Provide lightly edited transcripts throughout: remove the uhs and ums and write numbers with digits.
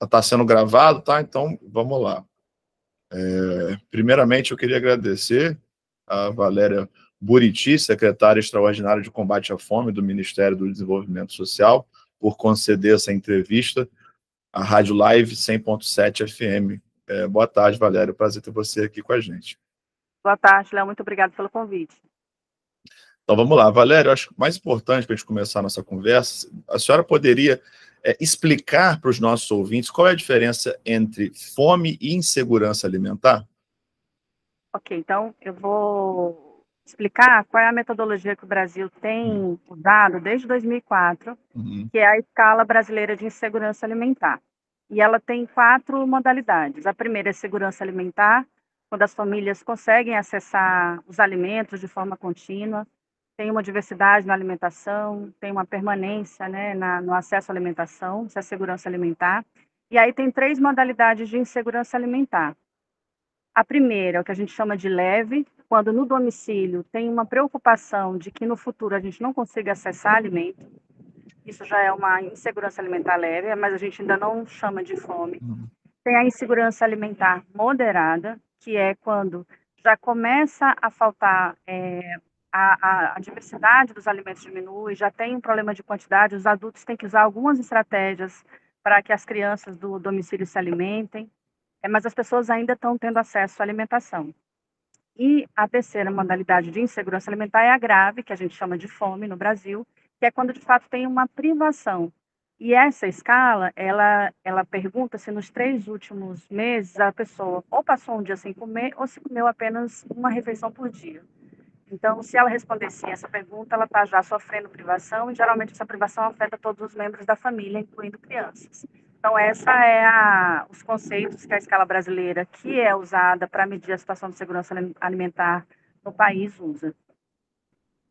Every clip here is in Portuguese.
Está sendo gravado, tá? Então, vamos lá. Primeiramente, eu queria agradecer a Valéria Buriti, secretária extraordinária de combate à fome do Ministério do Desenvolvimento Social, por conceder essa entrevista à Rádio Live 100.7 FM. Boa tarde, Valéria. Prazer ter você aqui com a gente. Boa tarde, Léo. Muito obrigada pelo convite. Então, vamos lá. Valéria, eu acho que o mais importante para a gente começar a nossa conversa, a senhora poderia explicar para os nossos ouvintes qual é a diferença entre fome e insegurança alimentar? Ok, então eu vou explicar qual é a metodologia que o Brasil tem usado desde 2004, que é a Escala Brasileira de Insegurança Alimentar. E ela tem 4 modalidades. A primeira é segurança alimentar, quando as famílias conseguem acessar os alimentos de forma contínua, tem uma diversidade na alimentação, tem uma permanência, né, no acesso à alimentação, isso é segurança alimentar. E aí tem 3 modalidades de insegurança alimentar. A primeira, o que a gente chama de leve, quando no domicílio tem uma preocupação de que no futuro a gente não consiga acessar alimento. Isso já é uma insegurança alimentar leve, mas a gente ainda não chama de fome. Tem a insegurança alimentar moderada, que é quando já começa a faltar, a diversidade dos alimentos diminui, já tem um problema de quantidade, os adultos têm que usar algumas estratégias para que as crianças do domicílio se alimentem, mas as pessoas ainda estão tendo acesso à alimentação. E a terceira modalidade de insegurança alimentar é a grave, que a gente chama de fome no Brasil, que é quando de fato tem uma privação. E essa escala, ela pergunta se nos 3 últimos meses a pessoa ou passou um dia sem comer ou se comeu apenas uma refeição por dia. Então, se ela responder sim a essa pergunta, ela está já sofrendo privação e geralmente essa privação afeta todos os membros da família, incluindo crianças. Então, essa é os conceitos que a escala brasileira, que é usada para medir a situação de segurança alimentar no país, usa.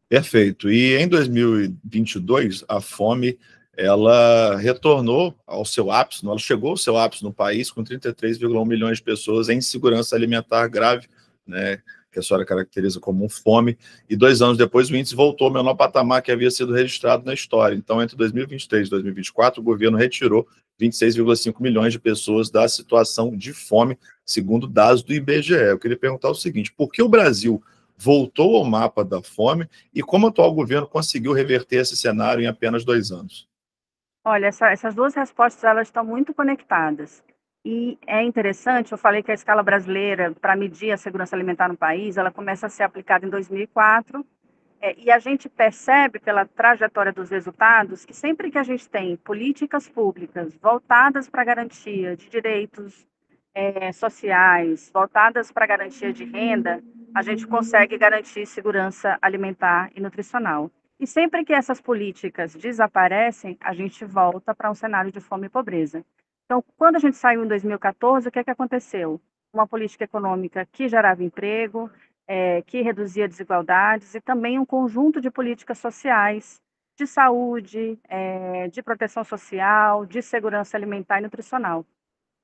Perfeito. E em 2022, a fome ela retornou ao seu ápice, ela chegou ao seu ápice no país com 33,1 milhões de pessoas em insegurança alimentar grave, né, que a senhora caracteriza como fome, e 2 anos depois o índice voltou ao menor patamar que havia sido registrado na história. Então, entre 2023 e 2024, o governo retirou 26,5 milhões de pessoas da situação de fome, segundo dados do IBGE. Eu queria perguntar o seguinte: por que o Brasil voltou ao mapa da fome e como o atual governo conseguiu reverter esse cenário em apenas 2 anos? Olha, essas 2 respostas elas estão muito conectadas. E é interessante, eu falei que a escala brasileira para medir a segurança alimentar no país, ela começa a ser aplicada em 2004, e a gente percebe pela trajetória dos resultados que sempre que a gente tem políticas públicas voltadas para a garantia de direitos sociais, voltadas para a garantia de renda, a gente consegue garantir segurança alimentar e nutricional. E sempre que essas políticas desaparecem, a gente volta para um cenário de fome e pobreza. Então, quando a gente saiu em 2014, o que é que aconteceu? Uma política econômica que gerava emprego, que reduzia desigualdades e também um conjunto de políticas sociais, de saúde, de proteção social, de segurança alimentar e nutricional.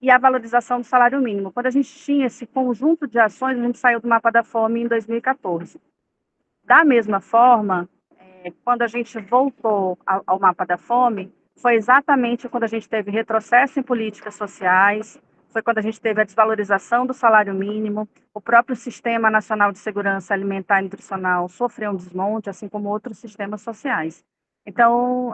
E a valorização do salário mínimo. Quando a gente tinha esse conjunto de ações, a gente saiu do mapa da fome em 2014. Da mesma forma, quando a gente voltou ao mapa da fome, foi exatamente quando a gente teve retrocesso em políticas sociais, foi quando a gente teve a desvalorização do salário mínimo, o próprio Sistema Nacional de Segurança Alimentar e Nutricional sofreu um desmonte, assim como outros sistemas sociais. Então,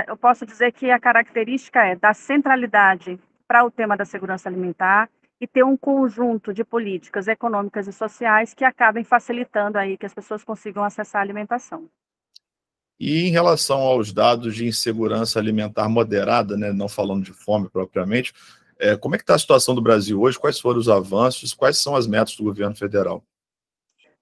eu posso dizer que a característica é da centralidade para o tema da segurança alimentar e ter um conjunto de políticas econômicas e sociais que acabem facilitando aí que as pessoas consigam acessar a alimentação. E em relação aos dados de insegurança alimentar moderada, né, não falando de fome propriamente, como é que está a situação do Brasil hoje? Quais foram os avanços? Quais são as metas do governo federal?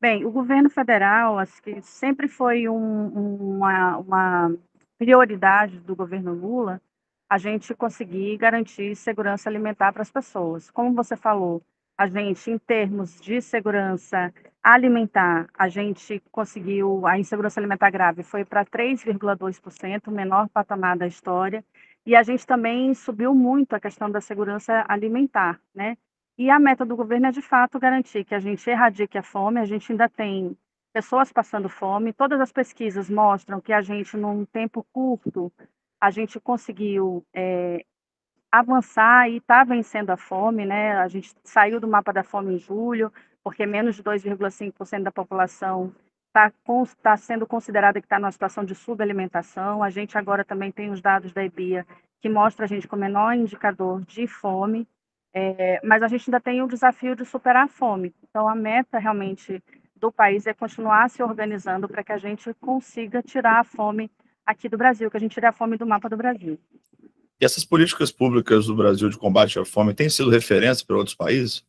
Bem, o governo federal, acho que sempre foi uma prioridade do governo Lula a gente conseguir garantir segurança alimentar para as pessoas. Como você falou, a gente, em termos de segurança alimentar, a gente conseguiu, a insegurança alimentar grave foi para 3,2%, o menor patamar da história, e a gente também subiu muito a questão da segurança alimentar, né? E a meta do governo é, de fato, garantir que a gente erradique a fome. A gente ainda tem pessoas passando fome. Todas as pesquisas mostram que a gente, num tempo curto, a gente conseguiu avançar e está vencendo a fome, né? A gente saiu do mapa da fome em julho, porque menos de 2,5% da população está sendo considerada que está numa situação de subalimentação. A gente agora também tem os dados da EBIA, que mostra a gente com o menor indicador de fome, mas a gente ainda tem o desafio de superar a fome. Então, a meta realmente do país é continuar se organizando para que a gente consiga tirar a fome aqui do Brasil, que a gente tire a fome do mapa do Brasil. E essas políticas públicas do Brasil de combate à fome têm sido referência para outros países?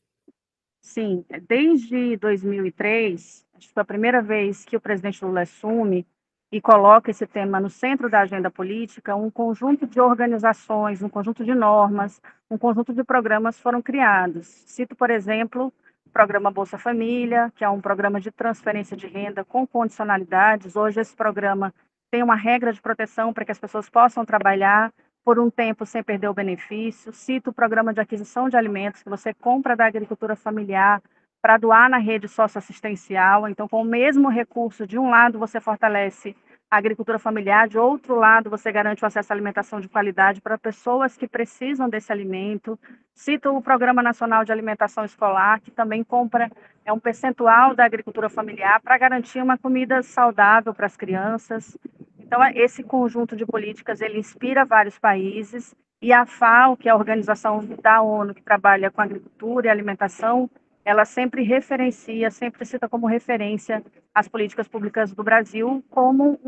Sim, desde 2003, acho que foi a primeira vez que o presidente Lula assume e coloca esse tema no centro da agenda política, um conjunto de organizações, um conjunto de normas, um conjunto de programas foram criados. Cito, por exemplo, o programa Bolsa Família, que é um programa de transferência de renda com condicionalidades. Hoje esse programa tem uma regra de proteção para que as pessoas possam trabalhar por um tempo sem perder o benefício. Cito o programa de aquisição de alimentos, que você compra da agricultura familiar para doar na rede socioassistencial. Então, com o mesmo recurso, de um lado você fortalece a agricultura familiar, de outro lado você garante o acesso à alimentação de qualidade para pessoas que precisam desse alimento. Cito o Programa Nacional de Alimentação Escolar, que também compra um percentual da agricultura familiar para garantir uma comida saudável para as crianças. Então, esse conjunto de políticas, ele inspira vários países, e a FAO, que é a organização da ONU que trabalha com agricultura e alimentação, ela sempre referencia, sempre cita como referência as políticas públicas do Brasil como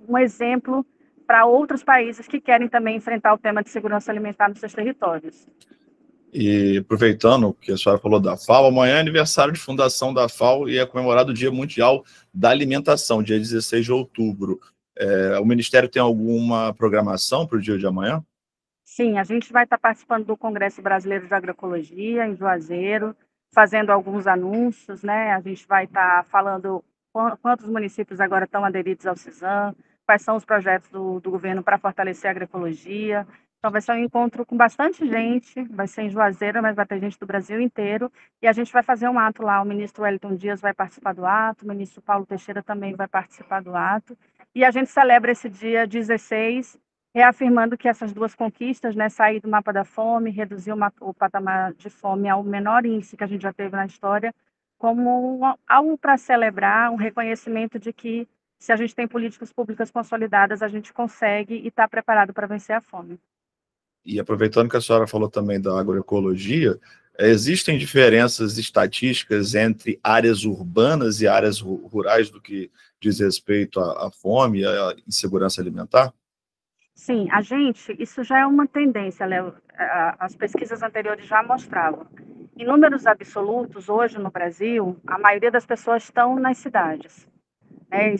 um exemplo para outros países que querem também enfrentar o tema de segurança alimentar nos seus territórios. E aproveitando que a senhora falou da FAO, amanhã é aniversário de fundação da FAO e é comemorado o Dia Mundial da Alimentação, dia 16 de outubro. O Ministério tem alguma programação para o dia de amanhã? Sim, a gente vai estar participando do Congresso Brasileiro de Agroecologia, em Juazeiro, fazendo alguns anúncios, né? A gente vai estar falando quantos municípios agora estão aderidos ao CISAM, quais são os projetos do governo para fortalecer a agroecologia. Então, vai ser um encontro com bastante gente, vai ser em Juazeiro, mas vai ter gente do Brasil inteiro, e a gente vai fazer um ato lá. O ministro Wellington Dias vai participar do ato, o ministro Paulo Teixeira também vai participar do ato, e a gente celebra esse dia 16, reafirmando que essas duas conquistas, né, sair do mapa da fome, reduzir o patamar de fome ao menor índice que a gente já teve na história, como algo para celebrar, um reconhecimento de que, se a gente tem políticas públicas consolidadas, a gente consegue e está preparado para vencer a fome. E aproveitando que a senhora falou também da agroecologia, existem diferenças estatísticas entre áreas urbanas e áreas rurais do que diz respeito à fome e à insegurança alimentar? Sim, isso já é uma tendência, Léo, as pesquisas anteriores já mostravam. Em números absolutos, hoje no Brasil, a maioria das pessoas estão nas cidades, né?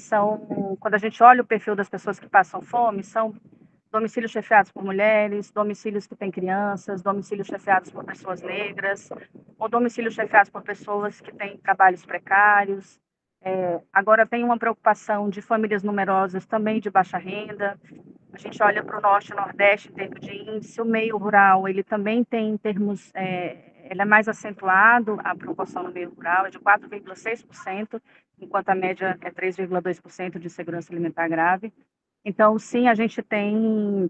Quando a gente olha o perfil das pessoas que passam fome, são domicílios chefiados por mulheres, domicílios que têm crianças, domicílios chefiados por pessoas negras, ou domicílios chefiados por pessoas que têm trabalhos precários. Agora tem uma preocupação de famílias numerosas, também de baixa renda. A gente olha para o norte e nordeste em termos de índice, o meio rural, ele também tem em termos, ele é mais acentuado, a proporção no meio rural é de 4,6%, enquanto a média é 3,2% de insegurança alimentar grave. Então, sim, a gente tem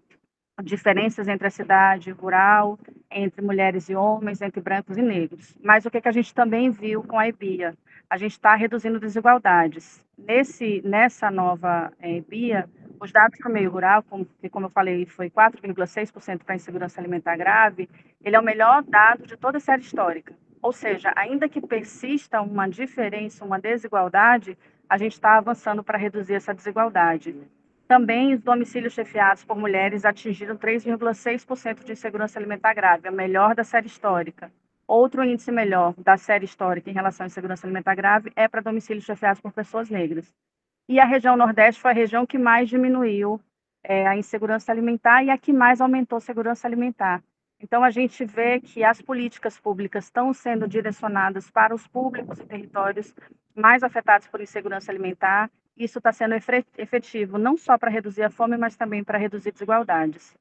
diferenças entre a cidade rural, entre mulheres e homens, entre brancos e negros. Mas o que a gente também viu com a EBIA? A gente está reduzindo desigualdades. Nessa nova EBIA, os dados para o meio rural, como eu falei, foi 4,6% para a insegurança alimentar grave, ele é o melhor dado de toda a série histórica. Ou seja, ainda que persista uma diferença, uma desigualdade, a gente está avançando para reduzir essa desigualdade. Também os domicílios chefiados por mulheres atingiram 3,6% de insegurança alimentar grave, a melhor da série histórica. Outro índice melhor da série histórica em relação à insegurança alimentar grave é para domicílios chefiados por pessoas negras. E a região Nordeste foi a região que mais diminuiu a insegurança alimentar e a que mais aumentou a segurança alimentar. Então, a gente vê que as políticas públicas estão sendo direcionadas para os públicos e territórios mais afetados por insegurança alimentar. Isso está sendo efetivo não só para reduzir a fome, mas também para reduzir desigualdades.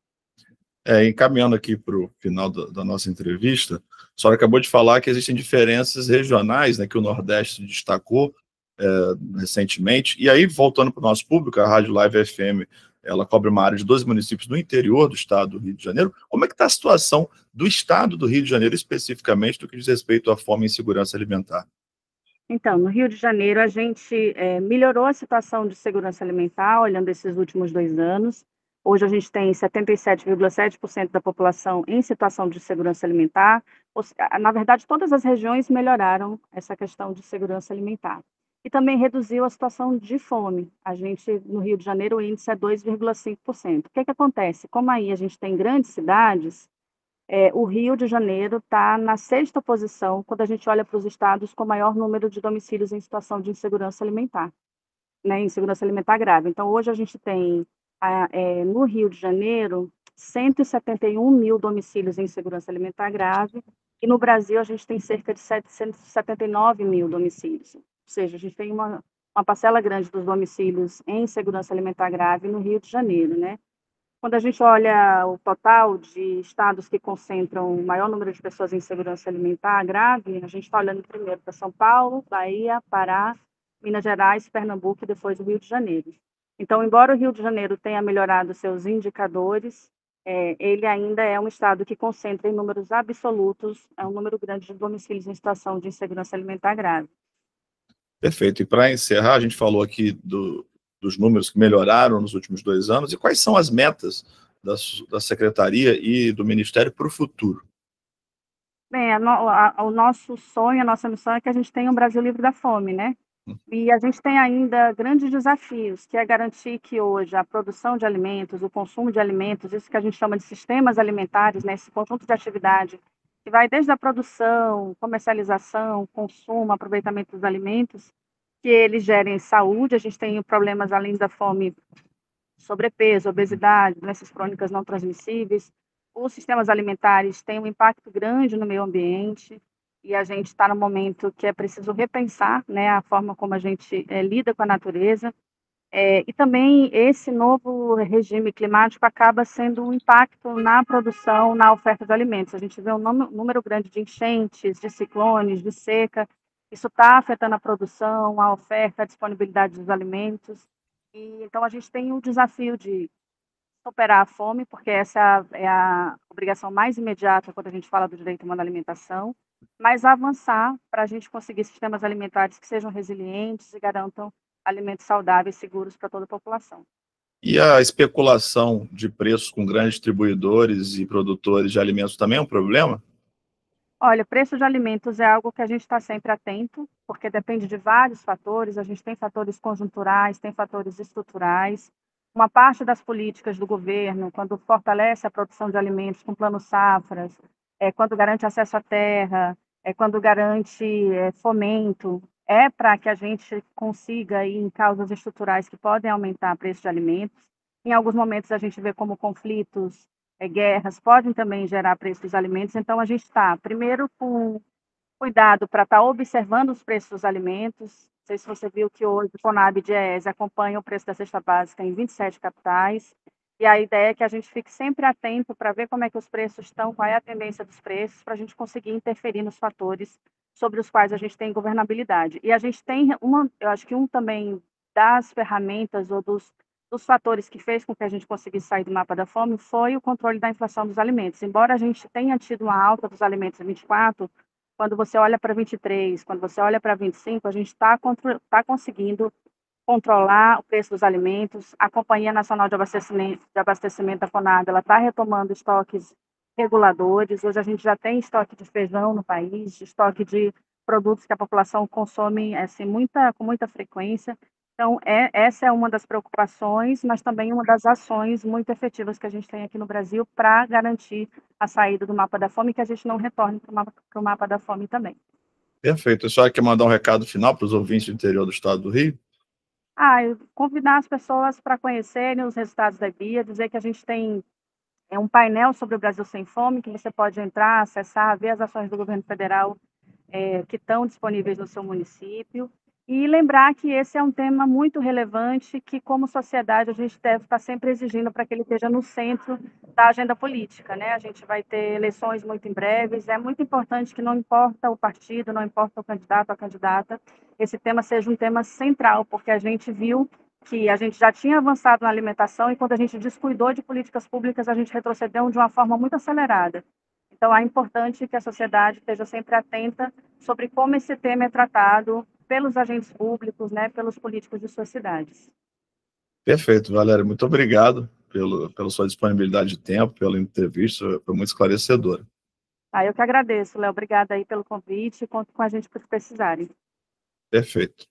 Encaminhando aqui para o final da nossa entrevista, a senhora acabou de falar que existem diferenças regionais, né, que o Nordeste destacou recentemente, e aí, voltando para o nosso público, a Rádio Live FM ela cobre uma área de 12 municípios no interior do estado do Rio de Janeiro. Como é que está a situação do estado do Rio de Janeiro, especificamente, no que diz respeito à fome e insegurança alimentar? Então, no Rio de Janeiro, a gente melhorou a situação de segurança alimentar, olhando esses últimos 2 anos. Hoje, a gente tem 77,7% da população em situação de segurança alimentar. Na verdade, todas as regiões melhoraram essa questão de segurança alimentar. E também reduziu a situação de fome. A gente, no Rio de Janeiro, o índice é 2,5%. O que acontece? Como aí a gente tem grandes cidades, o Rio de Janeiro está na 6ª posição quando a gente olha para os estados com maior número de domicílios em situação de insegurança alimentar, né, insegurança alimentar grave. Então, hoje a gente tem, no Rio de Janeiro, 171 mil domicílios em insegurança alimentar grave, e no Brasil a gente tem cerca de 779 mil domicílios. Ou seja, a gente tem uma parcela grande dos domicílios em insegurança alimentar grave no Rio de Janeiro, né? Quando a gente olha o total de estados que concentram o maior número de pessoas em segurança alimentar grave, a gente está olhando primeiro para São Paulo, Bahia, Pará, Minas Gerais, Pernambuco e depois o Rio de Janeiro. Então, embora o Rio de Janeiro tenha melhorado seus indicadores, ele ainda é um estado que concentra em números absolutos, um número grande de domicílios em situação de insegurança alimentar grave. Perfeito. E para encerrar, a gente falou aqui dos números que melhoraram nos últimos 2 anos, e quais são as metas da Secretaria e do Ministério para o futuro? Bem, o nosso sonho, a nossa missão é que a gente tenha um Brasil livre da fome, né? E a gente tem ainda grandes desafios, que é garantir que hoje a produção de alimentos, o consumo de alimentos, isso que a gente chama de sistemas alimentares, né, esse conjunto de atividade, que vai desde a produção, comercialização, consumo, aproveitamento dos alimentos, que eles gerem saúde. A gente tem problemas além da fome, sobrepeso, obesidade, doenças crônicas não transmissíveis. Os sistemas alimentares têm um impacto grande no meio ambiente, e a gente está no momento que é preciso repensar, né, a forma como a gente lida com a natureza. E também esse novo regime climático acaba sendo um impacto na produção, na oferta de alimentos. A gente vê um número grande de enchentes, de ciclones, de seca. Isso está afetando a produção, a oferta, a disponibilidade dos alimentos. E então a gente tem o desafio de superar a fome, porque essa é a obrigação mais imediata quando a gente fala do direito humano à alimentação, mas avançar para a gente conseguir sistemas alimentares que sejam resilientes e garantam alimentos saudáveis e seguros para toda a população. E a especulação de preços com grandes distribuidores e produtores de alimentos também é um problema? Olha, preço de alimentos é algo que a gente está sempre atento, porque depende de vários fatores. A gente tem fatores conjunturais, tem fatores estruturais. Uma parte das políticas do governo, quando fortalece a produção de alimentos com plano safras, quando garante acesso à terra, quando garante fomento, é para que a gente consiga ir em causas estruturais que podem aumentar o preço de alimentos. Em alguns momentos a gente vê como conflitos, guerras podem também gerar preço dos alimentos. Então a gente está, primeiro, com cuidado para estar observando os preços dos alimentos. Não sei se você viu que hoje o Conab e Diese acompanha o preço da cesta básica em 27 capitais, e a ideia é que a gente fique sempre atento para ver como é que os preços estão, qual é a tendência dos preços, para a gente conseguir interferir nos fatores sobre os quais a gente tem governabilidade. E a gente tem eu acho que também das ferramentas ou dos fatores que fez com que a gente conseguisse sair do mapa da fome foi o controle da inflação dos alimentos. Embora a gente tenha tido uma alta dos alimentos em 24, quando você olha para 23, quando você olha para 25, a gente está conseguindo controlar o preço dos alimentos. A Companhia Nacional de Abastecimento da Conab, ela está retomando estoques reguladores. Hoje a gente já tem estoque de feijão no país, estoque de produtos que a população consome assim, com muita frequência. Então, essa é uma das preocupações, mas também uma das ações muito efetivas que a gente tem aqui no Brasil para garantir a saída do mapa da fome e que a gente não retorne para o mapa da fome também. Perfeito. A senhora quer mandar um recado final para os ouvintes do interior do estado do Rio? Eu convidar as pessoas para conhecerem os resultados da guia, dizer que a gente tem um painel sobre o Brasil Sem Fome, que você pode entrar, acessar, ver as ações do governo federal que estão disponíveis no seu município. E lembrar que esse é um tema muito relevante, que como sociedade a gente deve estar sempre exigindo para que ele esteja no centro da agenda política, né? A gente vai ter eleições muito em breves, é muito importante que não importa o partido, não importa o candidato ou a candidata, esse tema seja um tema central, porque a gente viu que a gente já tinha avançado na alimentação e quando a gente descuidou de políticas públicas, a gente retrocedeu de uma forma muito acelerada. Então, é importante que a sociedade esteja sempre atenta sobre como esse tema é tratado pelos agentes públicos, né, pelos políticos de suas cidades. Perfeito, Valéria. Muito obrigado pela sua disponibilidade de tempo, pela entrevista, foi muito esclarecedora. Eu que agradeço, Léo. Obrigada aí pelo convite. Conto com a gente por precisarem. Perfeito.